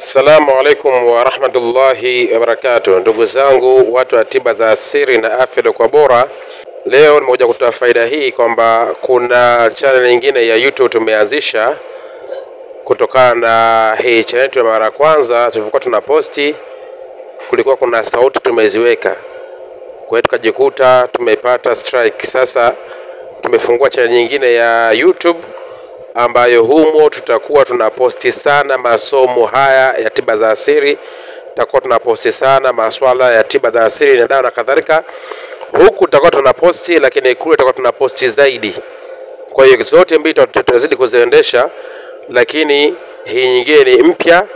Assalamu alaikum wa rahmatullahi wa barakatuh. Ndugu zangu watu wa tiba za asili na afya kwa bora, leo nimekuja kutoa faida hii kwamba kuna channel nyingine ya YouTube tumeanzisha kutokana na hii channel yetu ya mara kwanza tulikuwa tunaposti, kulikuwa kuna sauti tumeziweka. Kwa hiyo tukajikuta tumepata strike. Sasa tumefungua channel nyingine ya YouTube ambayo humo tutakuwa tunaposti sana masomo haya ya tiba za asili, tutakuwa tunaposti sana masuala ya tiba za asili na dawa na kadhalika. Huku tutakuwa tunaposti, lakini kule tutakuwa tunaposti zaidi. Kwa hiyo zote mbili tutazidi kuziendesha, lakini hii nyingine ni mpya.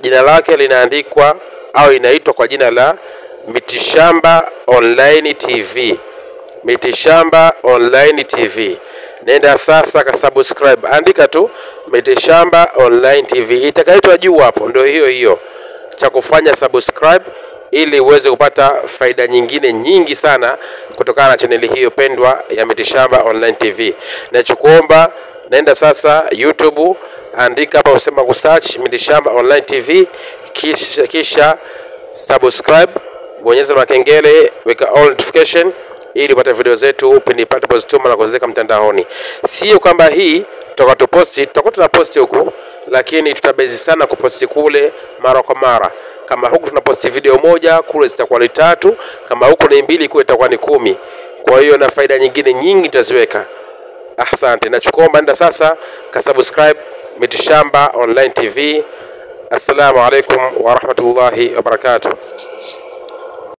Jina lake linaandikwa au inaitwa kwa jina la Mitishamba Online TV. Mitishamba Online TV. Nenda sasa ka subscribe, andika tu Mitishamba Online TV, itakaitwa juu hapo, ndio hiyo cha kufanya subscribe, ili uweze kupata faida nyingine nyingi sana kutokana na channel hiyo pendwa ya Mitishamba Online TV. Nachokuomba, nenda sasa YouTube, andika hapa usema kusearch Mitishamba Online TV, kisha subscribe, bonyeza makengele, weka all notification ili upate video zetu pindi pale tunapozituma na kuziweka mtandaoni. Sio kwamba hii tutakuwa tunaposti huku, lakini tutabezi sana kuposti kule mara kwa mara. Kama huku tunaposti video moja, kule zitakuwa ni 3, kama huku ni 2, kule itakuwa ni 10. Kwa hiyo na faida nyingine nyingi tutaziweka. Asante. Nachokuomba nenda sasa ka subscribe Mitishamba Online TV. Assalamu alaikum wa rahmatullahi wa barakatuh.